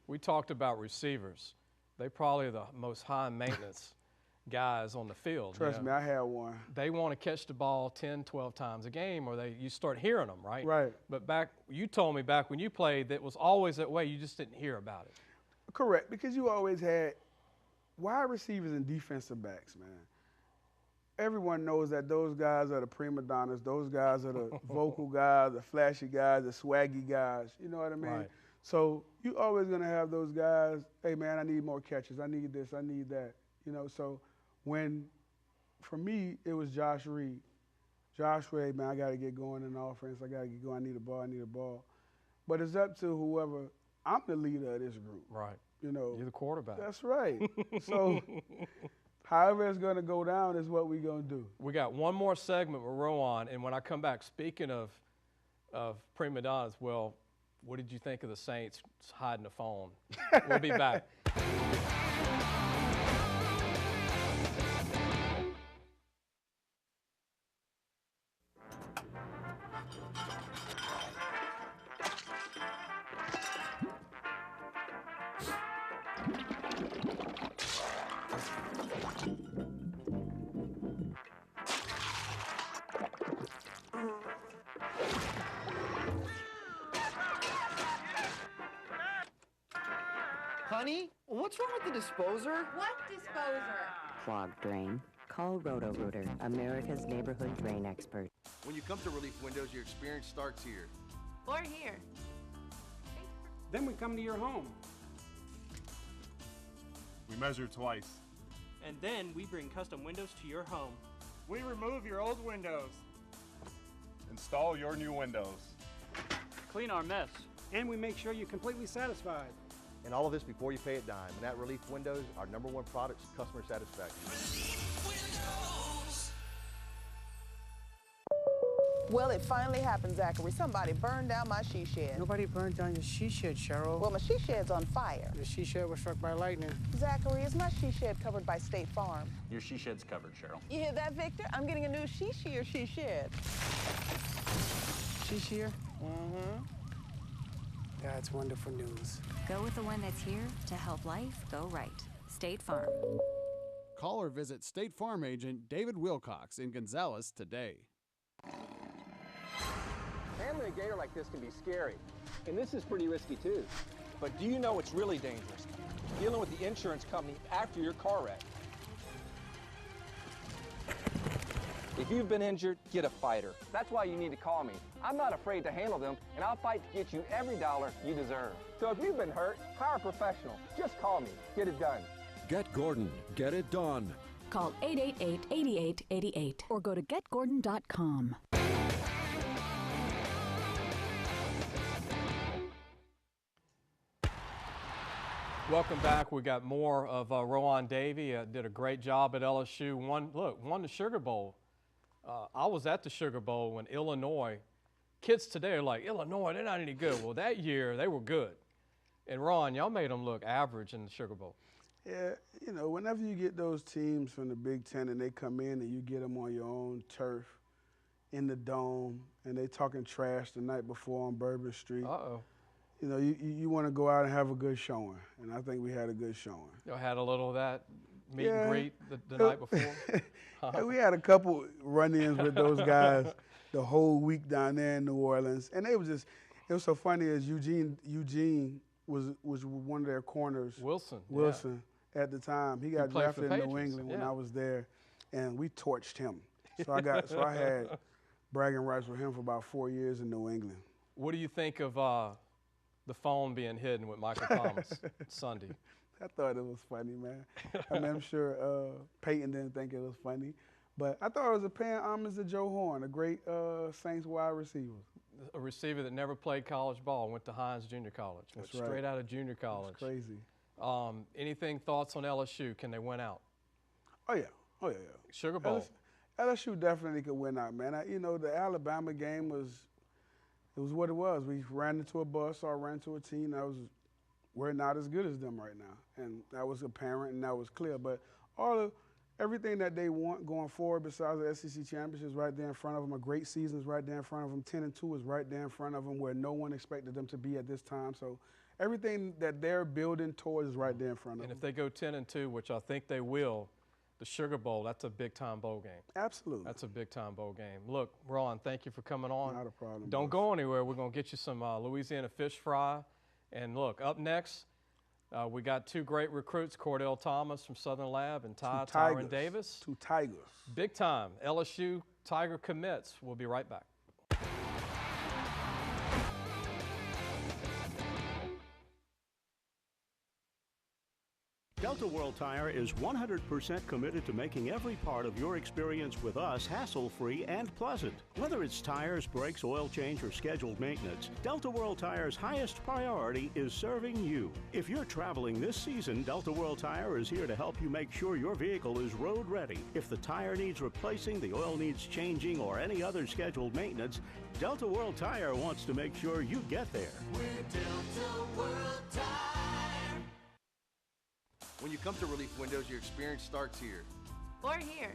We talked about receivers. They probably are the most high maintenance guys on the field. Trust me, I had one. They want to catch the ball 10, 12 times a game, or you start hearing them, right? Right. But you told me back when you played that was always that way. You just didn't hear about it. Correct, because you always had wide receivers and defensive backs, man. Everyone knows that those guys are the prima donnas. Those guys are the vocal guys, the flashy guys, the swaggy guys. You know what I mean? Right. So you always going to have those guys, hey, man, I need more catches. I need this. I need that. So for me, it was Josh Reed. Josh Reed, man, I got to get going in the offense. I got to get going. I need a ball. But it's up to whoever. I'm the leader of this group. Right. You're the quarterback. That's right. So however it's going to go down is what we're going to do. We got one more segment with Rohan, and when I come back, speaking of prima donnas, well, what did you think of the Saints hiding the phone? We'll be back. Honey, what's wrong with the disposer? What disposer? Clogged drain? Call Roto-Rooter, America's neighborhood drain expert. When you come to Relief Windows, your experience starts here. Or here. Then we come to your home. We measure twice. And then we bring custom windows to your home. We remove your old windows. Install your new windows. Clean our mess. And we make sure you're completely satisfied. And all of this before you pay a dime. And at Relief Windows, our #1 product is customer satisfaction. Well, it finally happened, Zachary. Somebody burned down my she shed. Nobody burned down your she shed, Cheryl. Well, my she shed's on fire. The she shed was struck by lightning. Zachary, is my she shed covered by State Farm? Your she shed's covered, Cheryl. You hear that, Victor? I'm getting a new she shear she shed. She shear? Mm-hmm. That's wonderful news. Go with the one that's here to help life go right. State Farm. Call or visit State Farm agent David Wilcox in Gonzales today. Handling a gator like this can be scary, and this is pretty risky too. But do you know what's really dangerous? Dealing with the insurance company after your car wreck. If you've been injured, get a fighter. That's why you need to call me. I'm not afraid to handle them, and I'll fight to get you every dollar you deserve. So if you've been hurt, hire a professional. Just call me. Get it done. Get Gordon. Get it done. Call 888-8888 or go to getgordon.com. Welcome back. We got more of Rohan Davey. Did a great job at LSU. Won the Sugar Bowl. I was at the Sugar Bowl when Illinois, kids today are like, Illinois, they're not any good. Well, that year, they were good. And Ron, y'all made them look average in the Sugar Bowl. Yeah, you know, whenever you get those teams from the Big Ten and they come in and you get them on your own turf in the dome and they talking trash the night before on Bourbon Street. Uh-oh. You know, you want to go out and have a good showing, and I think we had a good showing. Y'all had a little of that meet and greet the night before? Yeah, we had a couple run-ins with those guys the whole week down there in New Orleans, and it was so funny as Eugene was one of their corners. Wilson at the time. He got drafted in New England when I was there, and we torched him. So I had bragging rights with him for about 4 years in New England. What do you think of the phone being hidden with Michael Thomas Sunday? I thought it was funny, man. I mean, I'm sure Peyton didn't think it was funny, but I thought it was paying homage to Joe Horn, a great Saints wide receiver. A receiver that never played college ball, went to Hines Junior College, went straight out of junior college. That's crazy. Anything thoughts on LSU? Can they win out? Oh yeah. Sugar Bowl. LSU definitely could win out, man. You know, the Alabama game was what it was. We ran into a bus or ran into a team that we're not as good as them right now, and that was apparent and that was clear. But everything that they want going forward, besides the SEC championship, is right there in front of them. A great season is right there in front of them. 10-2 is right there in front of them, where no one expected them to be at this time. So everything that they're building towards is right there in front of them. And if they go 10-2, which I think they will, the Sugar Bowl, that's a big-time bowl game. Absolutely. That's a big-time bowl game. Look, Ron, thank you for coming on. Not a problem. Don't go anywhere. We're going to get you some Louisiana fish fry. And look, up next, we got two great recruits, Kardell Thomas from Southern Lab and Tyrion Davis. Two Tigers. Big time. LSU Tiger commits. We'll be right back. Delta World Tire is 100% committed to making every part of your experience with us hassle-free and pleasant. Whether it's tires, brakes, oil change, or scheduled maintenance, Delta World Tire's highest priority is serving you. If you're traveling this season, Delta World Tire is here to help you make sure your vehicle is road ready. If the tire needs replacing, the oil needs changing, or any other scheduled maintenance, Delta World Tire wants to make sure you get there. We're Delta World Tire. When you come to Relief Windows, your experience starts here. Or here.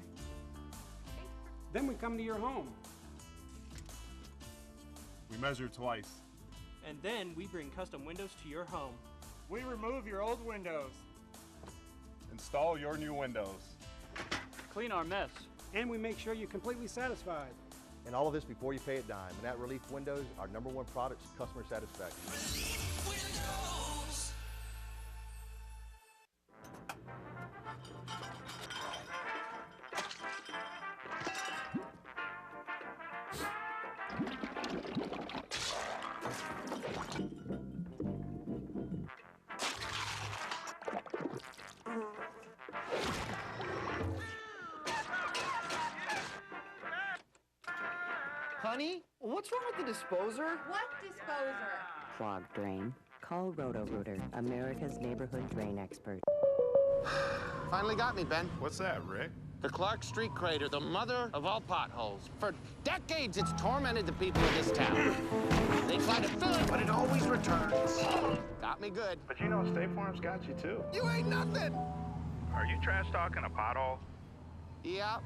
Then we come to your home. We measure twice. And then we bring custom windows to your home. We remove your old windows. Install your new windows. Clean our mess. And we make sure you're completely satisfied. And all of this before you pay a dime. And at Relief Windows, our #1 product is customer satisfaction. Honey, what's wrong with the disposer? What disposer? Clogged drain? Call Roto-Rooter, America's neighborhood drain expert. Finally got me, Ben. What's that, Rick? The Clark Street crater, the mother of all potholes. For decades, it's tormented the people of this town. They try to fill it, but it always returns. Got me good. But you know State Farm's got you, too. You ain't nothing. Are you trash talking a pothole? Yeah.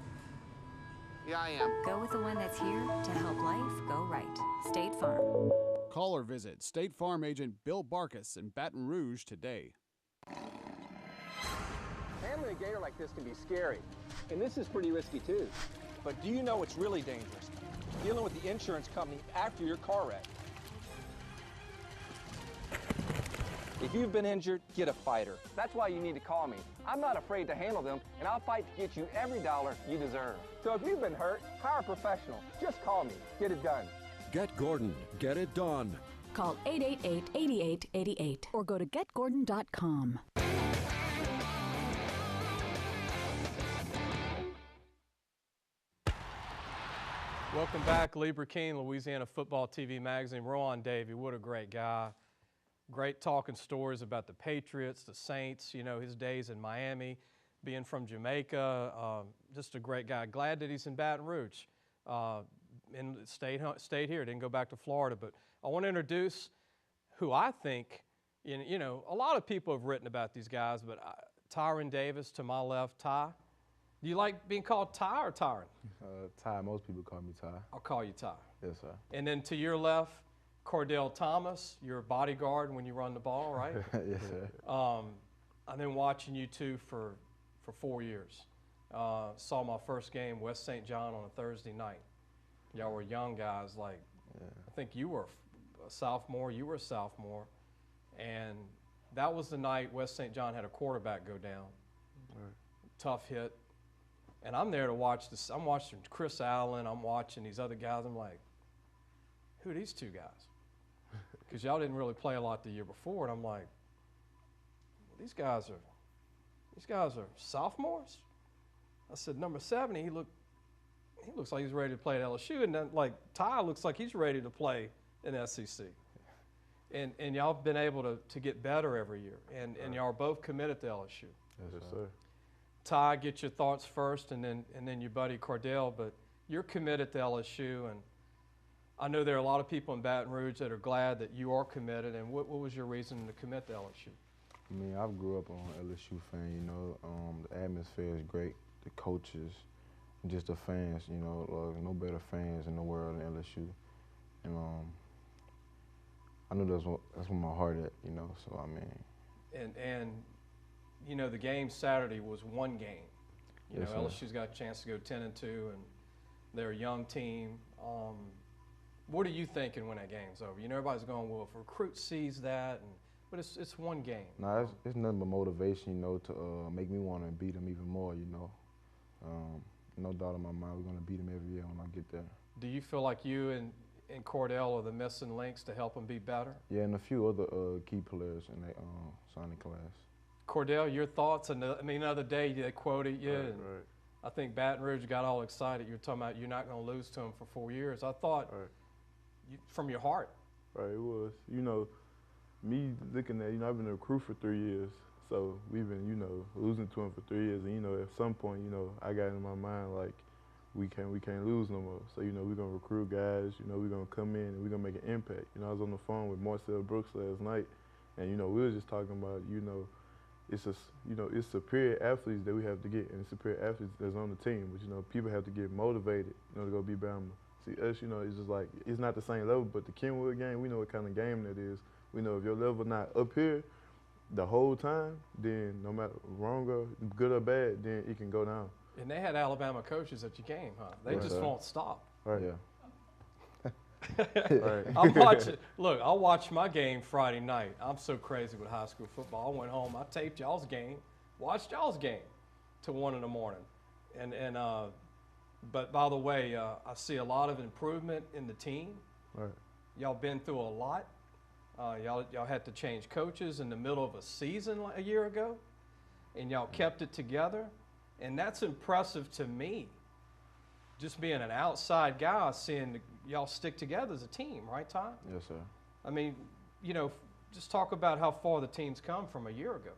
Yeah, I am. Go with the one that's here to help life go right. State Farm. Call or visit State Farm agent Bill Barkus in Baton Rouge today. Handling a gator like this can be scary, and this is pretty risky too. But do you know what's really dangerous? Dealing with the insurance company after your car wreck. If you've been injured, get a fighter. That's why you need to call me. I'm not afraid to handle them, and I'll fight to get you every dollar you deserve. So if you've been hurt, hire a professional. Just call me. Get it done. Get Gordon. Get it done. Call 888-8888 or go to getgordon.com. Welcome back, Lee Brecheen, Louisiana Football TV magazine. Rohan Davey, what a great guy. Great talking stories about the Patriots, the Saints, you know, his days in Miami, being from Jamaica. Just a great guy. Glad that he's in Baton Rouge and stayed here, didn't go back to Florida. But I want to introduce who I think, you know, a lot of people have written about these guys, but Tyrion Davis to my left. Ty, do you like being called Ty or Tyron? Ty, most people call me Ty. I'll call you Ty. Yes, sir. And then to your left, Kardell Thomas, your bodyguard when you run the ball, right? Yes, sir. I've been watching you two for 4 years. Saw my first game, West St. John, on a Thursday night. Y'all were young guys, like, I think you were a sophomore, you were a sophomore. And that was the night West St. John had a quarterback go down. Right. Tough hit. And I'm there to watch this. I'm watching Chris Allen, I'm watching these other guys. I'm like, who are these two guys? Because y'all didn't really play a lot the year before, and I'm like, well, these guys are sophomores. I said, number 70, he looks like he's ready to play at LSU, and then like Ty looks like he's ready to play in SEC. And y'all have been able to get better every year, and y'all are both committed to LSU. Yes, sir. Ty, get your thoughts first, and then your buddy Kardell, but you're committed to LSU, and I know there are a lot of people in Baton Rouge that are glad that you are committed, and what was your reason to commit to LSU? I mean, I grew up on LSU fan, you know. The atmosphere is great, the coaches, and just the fans, you know. No better fans in the world than LSU. And I knew that's where my heart at, you know, so I mean. And you know, the game Saturday was one game. You Yes, know, sir. LSU's got a chance to go 10-2, and they're a young team. What are you thinking when that game's over? You know, everybody's going, well, if a recruit sees that, but it's one game. Nah, it's nothing but motivation, you know, to make me want to beat them even more, you know. No doubt in my mind, we're going to beat them every year when I get there. Do you feel like you and Kardell are the missing links to help them be better? Yeah, and a few other key players in that signing class. Kardell, your thoughts? And I mean, the other day they quoted you, and Right. I think Baton Rouge got all excited. You're talking about you're not going to lose to them for 4 years. I thought, from your heart. Right, it was. You know, me looking at, you know, I've been a recruit for 3 years, so we've been, you know, losing to him for 3 years, and you know, at some point, you know, I got in my mind like, we can't lose no more. So, you know, we're gonna recruit guys, you know, we're gonna come in and we're gonna make an impact. You know, I was on the phone with Marcel Brooks last night, and you know, we were just talking about, you know, it's superior athletes that we have to get, and superior athletes that's on the team. But you know, people have to get motivated, you know, to go be Bama. See us, you know, it's just like it's not the same level, but the Kenwood game, we know what kind of game that is. We know if your level not up here the whole time, then no matter wrong or good or bad, then it can go down. And they had Alabama coaches at your game, huh? They Right. just won't stop. Right. Yeah. Right. I'm watching. Look, I'll watch my game Friday night. I'm so crazy with high school football. I went home, I taped y'all's game, watched y'all's game till 1 in the morning. But by the way, I see a lot of improvement in the team. Right. Y'all been through a lot. Y'all had to change coaches in the middle of a season a year ago, and y'all kept it together. And that's impressive to me. just being an outside guy, seeing y'all stick together as a team, right, Ty? Yes, sir. I mean, you know, just talk about how far the team's come from a year ago.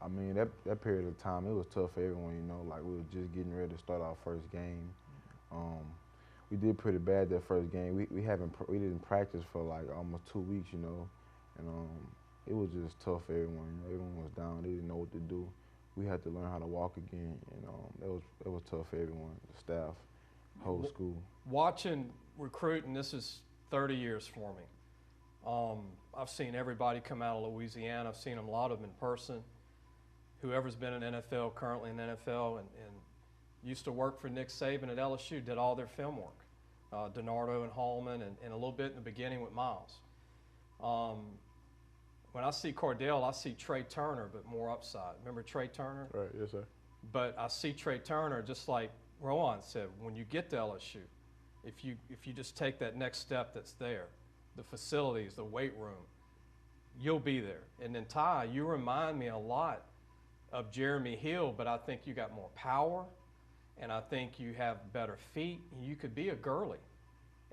I mean, that period of time, it was tough for everyone, you know, like we were just getting ready to start our first game. We did pretty bad that first game. We didn't practice for like almost 2 weeks, you know, and it was just tough for everyone. You know, everyone was down. They didn't know what to do. We had to learn how to walk again, and it was tough for everyone, the staff, whole school. Watching recruiting, this is 30 years for me. I've seen everybody come out of Louisiana. I've seen a lot of them in person. Whoever's been in NFL, currently in NFL, and used to work for Nick Saban at LSU, did all their film work. DiNardo and Hallman, and a little bit in the beginning with Miles. When I see Kardell, I see Trey Turner, but more upside. Remember Trey Turner? Right, yes, sir. But I see Trey Turner, just like Rohan said, when you get to LSU, if you just take that next step that's there, the facilities, the weight room, you'll be there. And then Ty, you remind me a lot of Jeremy Hill, but I think you got more power, and I think you have better feet. You could be a Gurley.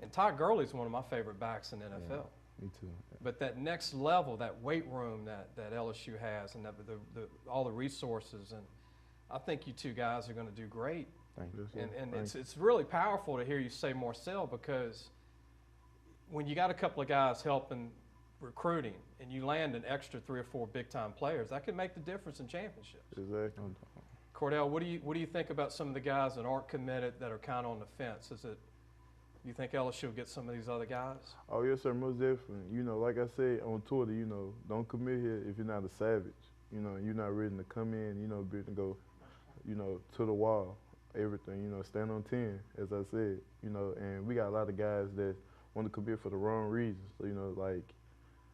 And Ty Gurley's one of my favorite backs in the NFL. Yeah. Me too. But that next level, that weight room that LSU has, and all the resources, and I think you two guys are going to do great. Thank you. And it's really powerful to hear you say Marcel, because when you got a couple of guys helping recruiting and you land an extra 3 or 4 big-time players, that could make the difference in championships. Exactly. Kardell, what do you think about some of the guys that aren't committed, that are kind of on the fence? You think LSU will get some of these other guys? Oh, yes, sir, most definitely. You know, like I said on Twitter, you know, don't commit here if you're not a savage. You know, you're not ready to come in, you know, ready to go, you know, to the wall, everything, you know, stand on 10, as I said, you know, and we got a lot of guys that want to commit for the wrong reasons. So, you know, like,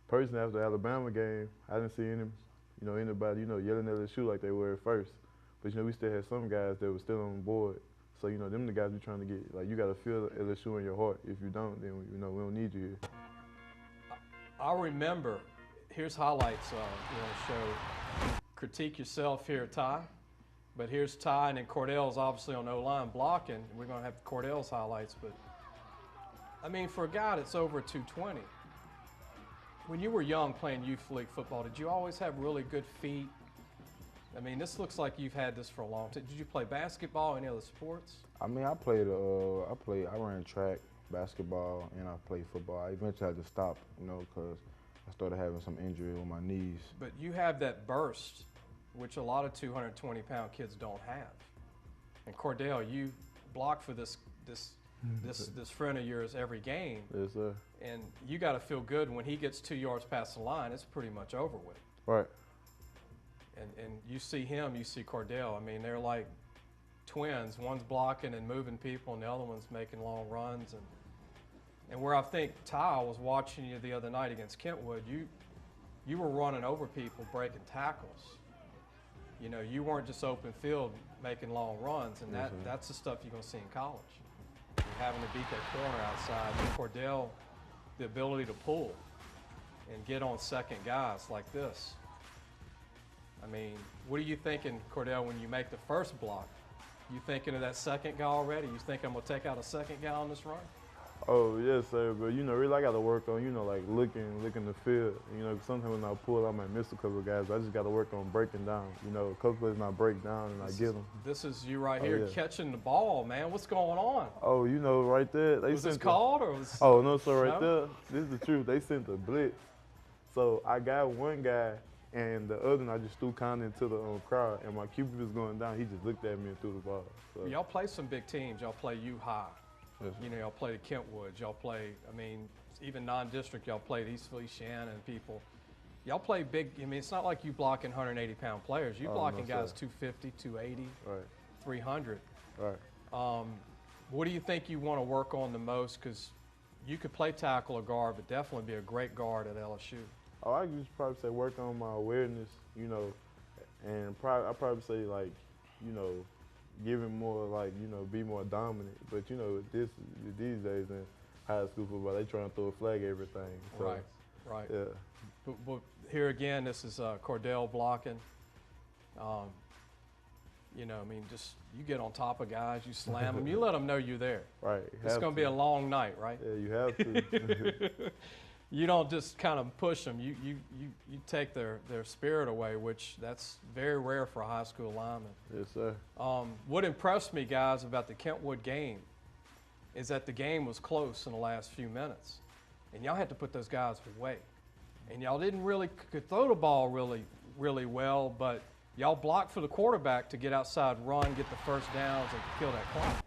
personally, after the Alabama game, I didn't see anybody, you know, yelling at LSU like they were at first. But, you know, we still had some guys that were still on board. So, you know, them the guys we're trying to get. Like, you got to feel LSU in your heart. If you don't, then, you know, we don't need you here. I remember, here's highlights, show, critique yourself here, Ty. But here's Ty, and then Kardell's obviously on O-line blocking. We're going to have Kardell's highlights. But, I mean, for a guy that's over 220, when you were young playing youth league football, did you always have really good feet? I mean, this looks like you've had this for a long time. Did you play basketball, any other sports? I mean, I ran track, basketball, and I played football. I eventually had to stop, you know, because I started having some injury with my knees. But you have that burst, which a lot of 220-pound kids don't have. And Kardell, you block for this friend of yours every game. Yes, sir. And you got to feel good when he gets 2 yards past the line. It's pretty much over with. Right. And you see him, you see Kardell. I mean, they're like twins. One's blocking and moving people, and the other one's making long runs. And where I think Ty was watching you the other night against Kentwood, you were running over people, breaking tackles. You know, you weren't just open field making long runs, and that's the stuff you're going to see in college. You're having to beat that corner outside. And Kardell, the ability to pull and get on second guys like this. I mean, what are you thinking, Kardell, when you make the first block? You thinking of that second guy already? You think I'm going to take out a second guy on this run? Oh, yes, sir. But, you know, really I got to work on, you know, like looking the field. You know, sometimes when I pull, I might miss a couple of guys. But I just got to work on breaking down. You know, a couple plays I break down and I get them. This is you right here catching the ball, man. What's going on? Oh, you know, right there. Was this called or was? Oh, no, sir, right there. This is the truth. They sent the blitz. So I got one guy, and the other one I just threw kind of into the crowd, and my QB was going down. He just looked at me and threw the ball. So. Y'all play some big teams. Y'all play U-High. Yes. You know, y'all play the Kentwoods. Y'all play, I mean, even non-district, y'all played East Feliciana and people. Y'all play big. I mean, it's not like you blocking 180-pound players. You blocking guys 250, 280, 300. Right. What do you think you want to work on the most? Because you could play tackle or guard, but definitely be a great guard at LSU. Oh, I just probably say work on my awareness, you know, and I probably say, like, you know, giving more, like, you know, be more dominant. But, you know, these days in high school football, they trying to throw a flag at everything. So, right. Yeah. But here again, this is Kardell blocking. You know, I mean, just you get on top of guys, you slam them, you let them know you're there. Right. It's going to be a long night, right? Yeah, you have to. You don't just kind of push them. You take their spirit away, which that's very rare for a high school lineman. Yes, sir. What impressed me, guys, about the Kentwood game is that the game was close in the last few minutes, and y'all had to put those guys away. And y'all didn't really could throw the ball really well, but y'all blocked for the quarterback to get outside run, get the first downs, and kill that clock.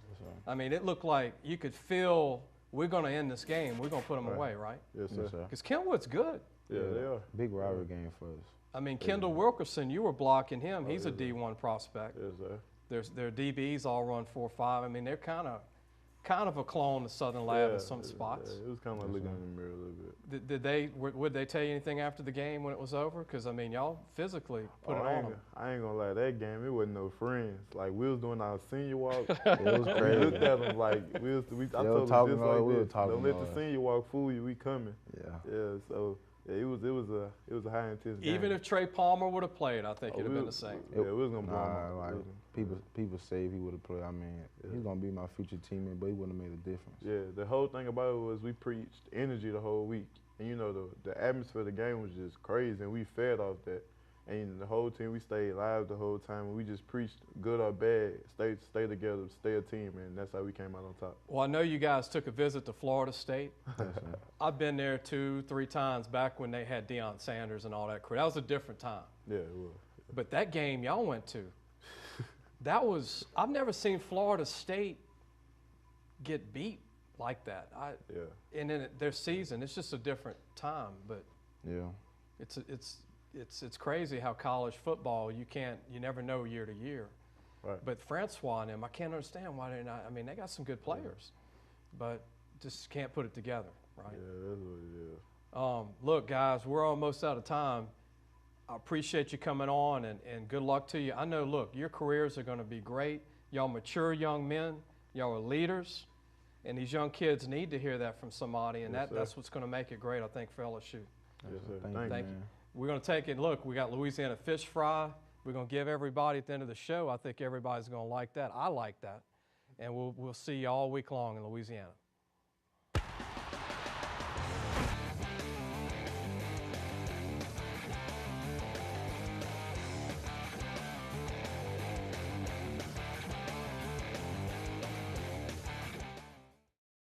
Yes, I mean, it looked like you could feel we're going to end this game. We're going to put them away, right? Yes, sir. Because Kentwood's good. Yeah, they are. Big rivalry game for us. I mean, Kendall Wilkerson, you were blocking him. He's a D1 prospect. Yes, sir. Their DBs all run 4.5. I mean, they're kind of a clone of Southern Lab in some spots. Yeah, it was kind of like looking in the mirror a little bit. Would they tell you anything after the game when it was over? Because I mean, y'all physically put it on them. I ain't gonna lie, that game it wasn't no friends. Like we was doing our senior walk. It was crazy. We looked at them like I told them just like we were this. talking Don't let about the senior walk fool you. We coming. Yeah. Yeah. So yeah, it was a high intense game. Even if Trey Palmer would have played, I think it'd have been the same. Yeah, we was gonna blow him. People say if he would have played, I mean, he's gonna be my future teammate, but he wouldn't have made a difference. Yeah, the whole thing about it was we preached energy the whole week, and you know the atmosphere of the game was just crazy, and we fed off that. And the whole team, we stayed live the whole time, and we just preached good or bad, stay together, stay a team, and that's how we came out on top. Well, I know you guys took a visit to Florida State. I've been there 2-3 times back when they had Deion Sanders and all that crew. That was a different time. Yeah, it was. But that game y'all went to, I've never seen Florida State get beat like that. And in their season, it's just a different time. But yeah, it's crazy how college football you never know year to year. Right. But Francois and them, I can't understand why they're not. I mean, they got some good players, but just can't put it together, right? Yeah, that's what it is. Look, guys, we're almost out of time. I appreciate you coming on, and good luck to you. I know, look, your careers are going to be great. Y'all mature young men. Y'all are leaders, and these young kids need to hear that from somebody, and that's what's going to make it great, I think, for LSU. Yes, sir. Thank you. We're going to take it. Look, we got Louisiana fish fry. We're going to give everybody at the end of the show. I think everybody's going to like that. I like that. And we'll see you all week long in Louisiana.